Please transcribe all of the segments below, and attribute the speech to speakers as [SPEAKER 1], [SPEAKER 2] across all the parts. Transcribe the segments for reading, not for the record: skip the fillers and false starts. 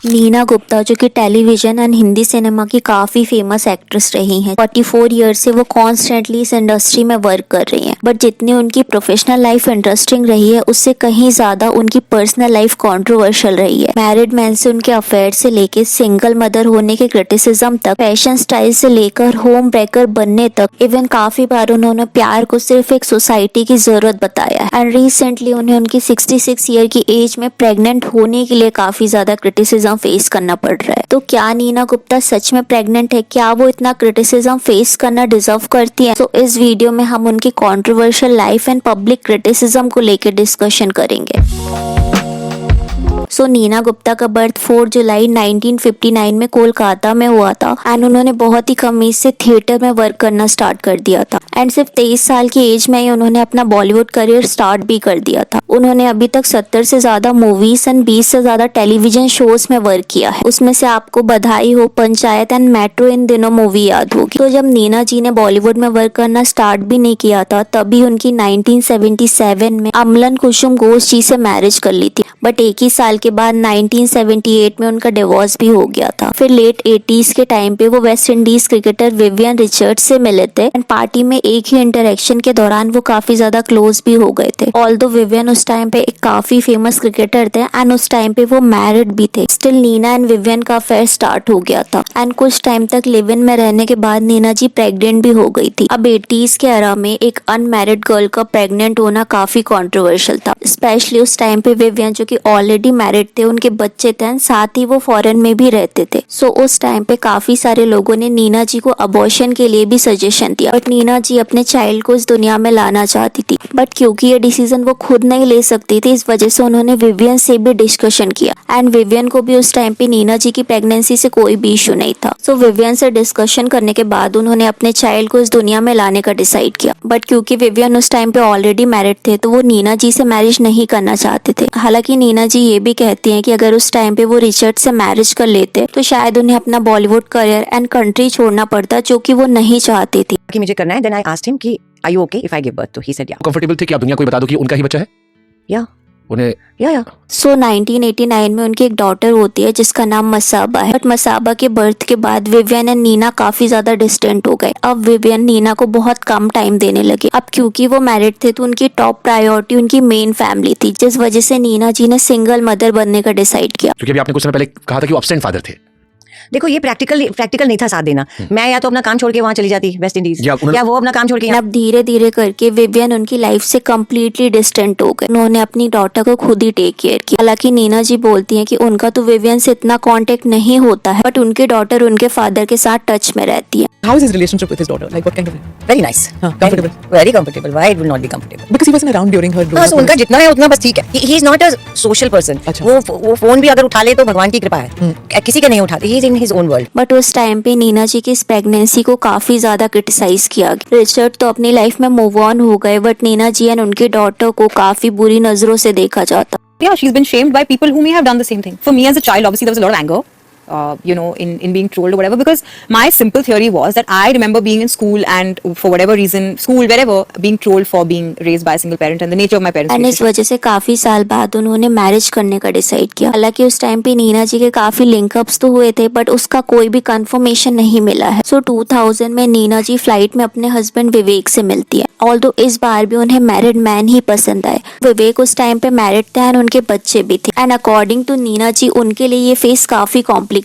[SPEAKER 1] नीना गुप्ता जो कि television and Hindi cinema की काफी फेमस एक्ट्रेस रही हैं। 44 ईयर से वो कॉन्स्टेंटली इस इंडस्ट्री में वर्क कर रही हैं। बट जितनी उनकी प्रोफेशनल लाइफ इंटरेस्टिंग रही है उससे कहीं ज्यादा उनकी पर्सनल लाइफ कंट्रोवर्शियल रही है। मैरिड मैन से उनके अफेयर से लेकर सिंगल मदर होने के क्रिटिसिज्म तक, फैशन स्टाइल से लेकर होम ब्रेकर बनने तक, इवन काफी बार उन्होंने प्यार को सिर्फ एक सोसाइटी की जरूरत बताया है। एंड रिसेंटली उन्हें उनकी 66 ईयर की एज में प्रेग्नेंट होने के लिए काफी ज्यादा क्रिटिसिज्म फेस करना पड़ रहा है। तो क्या नीना गुप्ता सच में प्रेग्नेंट है? क्या वो इतना क्रिटिसिज्म फेस करना डिजर्व करती है? तो इस वीडियो में हम उनकी controversial life and public criticism को लेकर डिस्कशन करेंगे। नीना गुप्ता का बर्थ 4 जुलाई 1959 में कोलकाता में हुआ था एंड उन्होंने बहुत ही कम एज से थिएटर में वर्क करना स्टार्ट कर दिया था एंड सिर्फ 23 साल की एज में ही उन्होंने अपना बॉलीवुड करियर स्टार्ट भी कर दिया था। उन्होंने अभी तक 70 से ज्यादा मूवीज एंड 20 से ज्यादा टेलीविजन शोज में वर्क किया है। उसमें से आपको बधाई हो, पंचायत एंड मेट्रो इन दिनों मूवी याद होगी। तो जब नीना जी ने बॉलीवुड में वर्क करना स्टार्ट भी नहीं किया था तभी उनकी 1977 में अमलन कुसुम घोष जी से मैरिज कर ली थी। बट एक ही साल के बाद 1978 में उनका डिवोर्स भी हो गया था। फिर लेट 80s के टाइम पे वो West Indies cricketer Vivian Richards से मिले थे एंड पार्टी में एक ही इंटरेक्शन के दौरान वो काफी ज्यादा क्लोज भी हो गए थे। ऑल्दो विवियन उस टाइम पे एक काफी फेमस क्रिकेटर थे एंड उस टाइम पे वो मैरिड भी थे, स्टिल नीना एंड विवियन का अफेयर स्टार्ट हो गया था एंड कुछ टाइम तक लिव इन में रहने के बाद नीना जी प्रेग्नेंट भी हो गई थी। अब 80s के एरा में एक अनमैरिड गर्ल का प्रेग्नेंट होना काफी कॉन्ट्रोवर्शियल था, स्पेशली उस टाइम पे विवियन जो कि ऑलरेडी मैरिड थे, उनके बच्चे थे, साथ ही वो फॉरेन में भी रहते थे। उस टाइम पे काफी सारे लोगों ने नीना जी को अबॉर्शन के लिए भी सजेशन दिया। बट नीना जी अपने चाइल्ड को इस दुनिया में लाना चाहती थी, बट क्योंकि ये डिसीजन वो खुद नहीं ले सकती थी, इस वजह से उन्होंने विवियन से भी डिस्कशन किया एंड विवियन को भी उस टाइम पे नीना जी की प्रेगनेंसी से कोई भी इशू नहीं था। विवियन से डिस्कशन करने के बाद उन्होंने अपने चाइल्ड को इस दुनिया में लाने का डिसाइड किया। बट क्योंकि विवियन उस टाइम पे ऑलरेडी मैरिड थे तो वो नीना जी से मैरिज नहीं करना चाहते थे। हालांकि नीना जी ये भी कहती हैं कि अगर उस टाइम पे वो रिचर्ड से मैरिज कर लेते तो शायद उन्हें अपना बॉलीवुड करियर एंड कंट्री छोड़ना पड़ता, जो कि वो नहीं चाहती थी।
[SPEAKER 2] कि मुझे करना है। देन आई आस्क्ड हिम कि are you okay if I give birth? तो ही सेड या।
[SPEAKER 3] कंफर्टेबल थे कि आप दुनिया को बता दो कि उनका ही बच्चा है?
[SPEAKER 2] या
[SPEAKER 3] उन्हें
[SPEAKER 2] या
[SPEAKER 1] 1989 में उनकी एक डॉटर होती है जिसका नाम मसाबा है। बट मसाबा के बर्थ के बाद विवियन एंड नीना काफी ज्यादा डिस्टेंट हो गए। अब विवियन नीना को बहुत कम टाइम देने लगे। अब क्योंकि वो मैरिड थे तो उनकी टॉप प्रायोरिटी उनकी मेन फैमिली थी, जिस वजह से नीना जी ने सिंगल मदर बनने का डिसाइड किया।
[SPEAKER 3] क्योंकि अभी आपने कुछ समय पहले कहा था कि वो एब्सेंट फादर थे।
[SPEAKER 2] देखो ये प्रैक्टिकल नहीं था साथ देना। मैं या तो अपना काम छोड़ के वहाँ चली जाती वेस्ट इंडीज, या वो अपना काम छोड़ के।
[SPEAKER 1] अब धीरे धीरे करके विवियन उनकी लाइफ से कम्प्लीटली डिस्टेंट हो गए। उन्होंने अपनी डॉटर को खुद ही टेक केयर किया। हालांकि नीना जी बोलती हैं कि उनका तो विवियन से इतना कांटेक्ट नहीं होता है, बट उनकी डॉटर उनके फादर के साथ टच में रहती है।
[SPEAKER 4] How is his relationship with his daughter? Like what kind of?
[SPEAKER 2] Very nice,
[SPEAKER 4] comfortable,
[SPEAKER 2] very comfortable. Why it will not be comfortable?
[SPEAKER 4] Because he wasn't around during her.
[SPEAKER 2] हाँ, so उनका जितना है उतना बस ठीक है। He is not a social person. वो phone भी अगर उठा ले तो भगवान की कृपा है, किसी का नहीं उठाते। He is in his own world.
[SPEAKER 1] But उस टाइम पे नीना जी की इस प्रेगनेंसी को काफी ज्यादा क्रिटिसाइज किया गया। रिचर्ड तो अपनी लाइफ में मूव ऑन हो गए, बट नीना जी एंड उनकी डॉटर को काफी बुरी नजरों से देखा जाता।
[SPEAKER 5] Yeah, she's been shamed by people who may have done the same thing. For me as a child, obviously there was a lot of anger, in being trolled or whatever, because my simple theory was that I remember being in school and for whatever reason, school, wherever, being trolled for being raised by a single parent and the nature of my parents.
[SPEAKER 1] And इस वजह से काफी साल बाद उन्होंने marriage करने का decide किया। हालांकि उस टाइम पे नीना जी के काफी लिंकअप्स तो हुए थे, बट उसका कोई भी कंफर्मेशन नहीं मिला है। 2000 में नीना जी फ्लाइट में अपने हस्बैंड विवेक से मिलती है। ऑल्दो इस बार भी उन्हें मैरिड मैन ही पसंद आए। विवेक उस टाइम पे मैरिड थे एंड उनके बच्चे भी थे एंड अकॉर्डिंग टू नीना जी उनके लिए ये फेस काफी कॉम्प्लिकेटेड।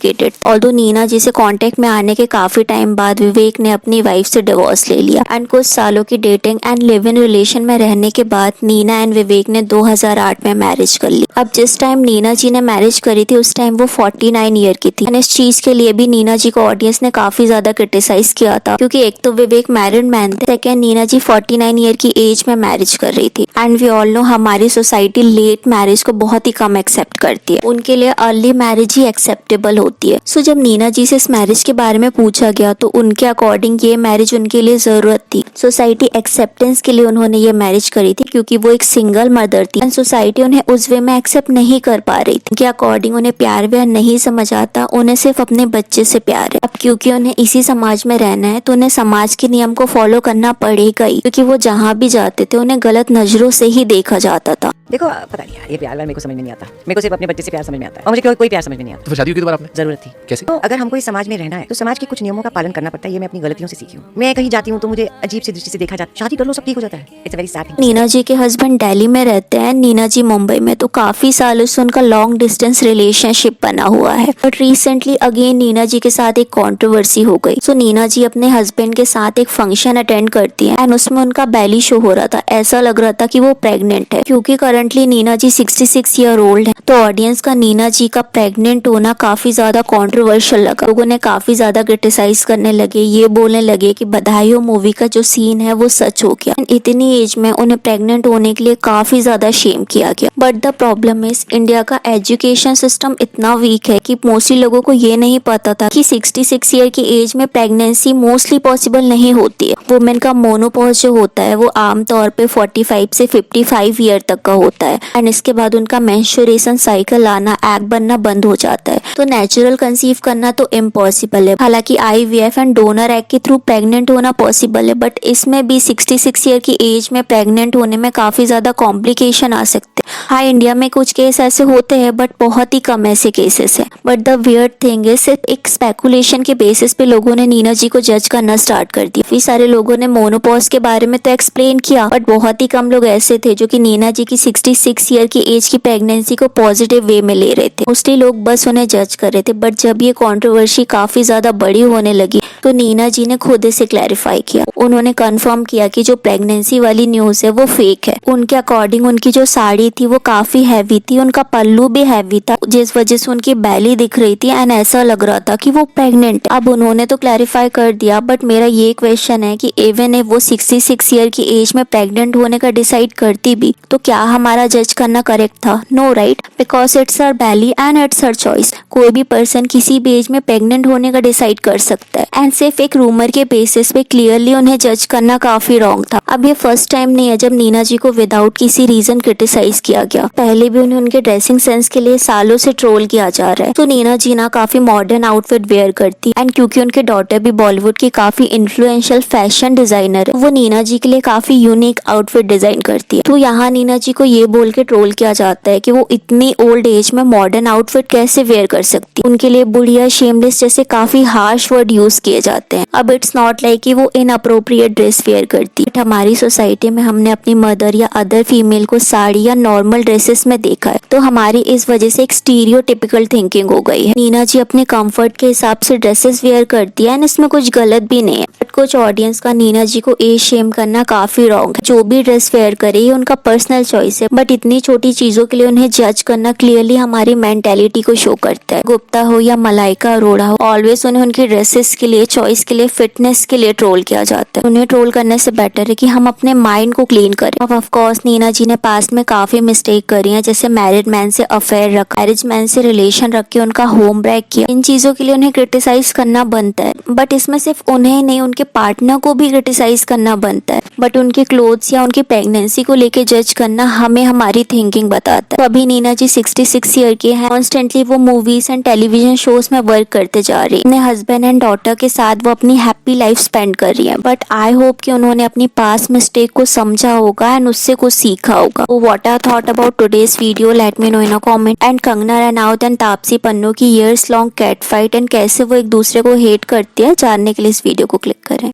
[SPEAKER 1] ऑल्दो नीना जी से कांटेक्ट में आने के काफी टाइम बाद विवेक ने अपनी वाइफ से डिवोर्स ले लिया एंड कुछ सालों की dating and live in relation में रहने के बाद नीना एंड विवेक ने 2008 में मैरिज कर ली। अब जिस टाइम नीना जी ने मैरिज करी थी उस टाइम वो 49 ईयर की थी एंड इस चीज के लिए भी नीना जी को ऑडियंस ने काफी ज्यादा क्रिटिसाइज किया था, क्योंकि एक तो विवेक मैरिड मैन थे, सेकेंड नीना जी 49 ईयर की एज में मैरिज कर रही थी एंड वी ऑल नो हमारी सोसाइटी लेट मैरिज को बहुत ही कम एक्सेप्ट करती है। उनके लिए अर्ली मैरिज ही एक्सेप्टेबल होती है। जब नीना जी से इस मैरिज के बारे में पूछा गया तो उनके अकॉर्डिंग ये मैरिज उनके लिए जरूरत थी। सोसाइटी एक्सेप्टेंस के लिए उन्होंने ये मैरिज करी थी, क्योंकि वो एक सिंगल मदर थी एंड सोसाइटी उन्हें उस वे में एक्सेप्ट नहीं कर पा रही थी। उनके अकॉर्डिंग उन्हें प्यार व्यार नहीं समझ आता, उन्हें सिर्फ अपने बच्चे से प्यार है। अब क्योंकि उन्हें इसी समाज में रहना है तो उन्हें समाज के नियम को फॉलो करना पड़ेगा ही, क्योंकि वो जहाँ भी जाते थे उन्हें गलत नजरों से ही देखा जाता था।
[SPEAKER 2] देखो पता नहीं यार, ये प्यार वार मेरे को समझ में नहीं आता। मेरे को सिर्फ अपने बच्चे से प्यार समझ में आता है और मुझे कोई प्यार समझ में नहीं आता।
[SPEAKER 3] तो फिर शादी क्यों दोबारा आपने?
[SPEAKER 2] जरूरत थी।
[SPEAKER 3] कैसे?
[SPEAKER 2] तो अगर हमको इस समाज में रहना है तो समाज के कुछ नियमों का पालन करना पड़ता है। ये मैं अपनी गलतियों से सीखी हूँ। मैं कहीं जाती हूँ तो मुझे अजीब सी दृष्टि से देखा जाता है। शादी कर लो, सब ठीक हो जाता है। It's very sad.
[SPEAKER 1] Neena ji के हस्बैंड दिल्ली में रहते हैं, नीना जी मुंबई में। तो काफी सालों से उनका लॉन्ग डिस्टेंस रिलेशनशिप बना हुआ है। But recently again Neena ji के साथ एक कंट्रोवर्सी हो गई। सो नीना जी अपने हस्बैंड के साथ एक फंक्शन अटेंड करती हैं एंड उसमें उनका बेली शो हो रहा था। ऐसा लग रहा था कि वो प्रेग्नेंट है, क्योंकि करंटली नीना जी 66 ईयर ओल्ड है। तो ऑडियंस का नीना जी का प्रेग्नेंट होना काफी ज्यादा कंट्रोवर्शियल लगा। लोगों ने काफी ज्यादा क्रिटिसाइज करने लगे, ये बोलने लगे कि बधाई हो मूवी का जो सीन है वो सच हो गया। इतनी एज में उन्हें प्रेग्नेंट होने के लिए काफी ज्यादा शेम किया गया। But the problem is India का एजुकेशन सिस्टम इतना वीक है कि मोस्टली लोगों को ये नहीं पता था कि 66 ईयर की एज में प्रेगनेंसी मोस्टली पॉसिबल नहीं होती है। वुमेन का मोनोपॉज जो होता है वो आमतौर पे 45 से 55 ईयर तक का होता है एंड इसके बाद उनका मेंस्ट्रुएशन साइकिल आना, एग बनना बंद हो जाता है। तो नेचुरल कंसीव करना तो इम्पॉसिबल है। हालांकि IVF एंड डोनर एग के थ्रू प्रेग्नेंट होना पॉसिबल है, बट इसमें भी 66 ईयर की एज में प्रेग्नेंट होने में काफी ज्यादा कॉम्प्लिकेशन आ सकते हैं। हाँ, इंडिया में कुछ केस ऐसे होते हैं बट बहुत ही कम ऐसे केसेस है। But the weird thing is सिर्फ एक स्पेकुलेशन के बेसिस पे लोगों ने नीना जी को जज करना स्टार्ट कर दिया। काफी सारे लोगों ने मोनोपॉज के बारे में तो एक्सप्लेन किया, बट बहुत ही कम लोग ऐसे थे जो कि नीना जी की 66 ईयर की एज की प्रेगनेंसी को पॉजिटिव वे में ले रहे थे। मोस्टली लोग बस उन्हें जज कर रहे थे। बट जब ये कंट्रोवर्सी काफी ज्यादा बड़ी होने लगी तो नीना जी ने खुद से क्लैरिफाई किया। उन्होंने कंफर्म किया कि जो प्रेगनेंसी वाली न्यूज है वो फेक है। उनके अकॉर्डिंग उनकी जो साड़ी थी वो काफी हैवी थी, उनका पल्लू भी हैवी था, जिस वजह से उनकी बैली दिख रही थी एंड ऐसा लग रहा था कि वो प्रेग्नेंट है। अब उन्होंने तो क्लैरिफाई कर दिया, बट मेरा ये क्वेश्चन है कि इवन इफ वो 66 ईयर की एज में प्रेग्नेंट होने का डिसाइड करती भी तो क्या हमारा जज करना करेक्ट था? No, right? Because it's her belly and it's her choice. कोई भी पर्सन किसी भी एज में प्रेग्नेंट होने का डिसाइड कर सकता है एंड सिर्फ एक रूमर के बेसिस पे क्लियरली उन्हें जज करना काफी रॉन्ग था। अब ये फर्स्ट टाइम नहीं है जब नीना जी को विदाउट किसी रीजन क्रिटिसाइज किया गया। पहले भी उन्हें उनके ड्रेसिंग सेंस के लिए सालों से ट्रोल किया जा रहा है। तो नीना जी ना काफी मॉडर्न आउटफिट वेयर करती एंड क्योंकि उनके डॉटर भी बॉलीवुड की काफी इन्फ्लुएंशियल फैशन डिजाइनर है, वो नीना जी के लिए काफी यूनिक आउटफिट डिजाइन करती है। तो यहाँ नीना जी को ये बोल के ट्रोल किया जाता है कि वो इतनी ओल्ड एज में मॉडर्न आउटफिट कैसे वेयर कर सकती है। उनके लिए बुढ़िया, शेमलेस जैसे काफी हार्श वर्ड यूज किए जाते हैं। अब इट्स नॉट लाइक कि वो इनअप्रोप्रिएट ड्रेस वेयर करती है। हमारी सोसाइटी में हमने अपनी मदर या अदर फीमेल को साड़ी या नॉर्मल ड्रेसेस में देखा है, तो हमारी इस वजह से एक स्टीरियोटिपिकल थिंकिंग हो गई है। नीना जी अपने कंफर्ट के हिसाब से ड्रेसेस वेयर करती है एंड इसमें कुछ गलत भी नहीं है। बट कुछ ऑडियंस का नीना जी को एज शेम करना काफी रॉन्ग है। जो भी ड्रेस वेयर करे ये उनका पर्सनल चॉइस है, बट इतनी छोटी चीजों के लिए उन्हें जज करना क्लियरली हमारी मेंटेलिटी को शो करता है। गुप्ता हो या मलाइका अरोड़ा हो, ऑलवेज उन्हें उनकी ड्रेसेस के लिए, चॉइस के लिए, फिटनेस के लिए ट्रोल किया जाता है। उन्हें ट्रोल करने से बेटर है कि हम अपने माइंड को क्लीन करें। अब ऑफ कोर्स नीना जी ने पास्ट में काफी मिस्टेक करी है, जैसे मैरिड मैन से अफेयर रखा, मैरिज मैन से रिलेशन रख के उनका होम ब्रेक किया। इन चीजों के लिए उन्हें क्रिटिसाइज करना बनता है, बट इसमें सिर्फ उन्हें नहीं उनके पार्टनर को भी क्रिटिसाइज करना बनता है। बट उनके क्लोथ्स या उनकी प्रेगनेंसी को लेके जज करना हमें हमारी थिंकिंग बताता है। तो अभी नीना जी 66 ईयर के हैं। कॉन्स्टेंटली वो मूवीज एंड टेलीविजन शोज में वर्क करते जा रही है। अपने हस्बैंड एंड डॉटर के साथ वो अपनी हैप्पी लाइफ स्पेंड कर रही है। बट आई होप कि उन्होंने अपनी पास्ट मिस्टेक को समझा होगा एंड उससे कुछ सीखा होगा। So what I thought about today's video, let me know in a comment. And Kangana Ranaut and Taapsee Pannu की years long cat fight and कैसे वो एक दूसरे को हेट करती है, जानने के लिए इस वीडियो को क्लिक करें।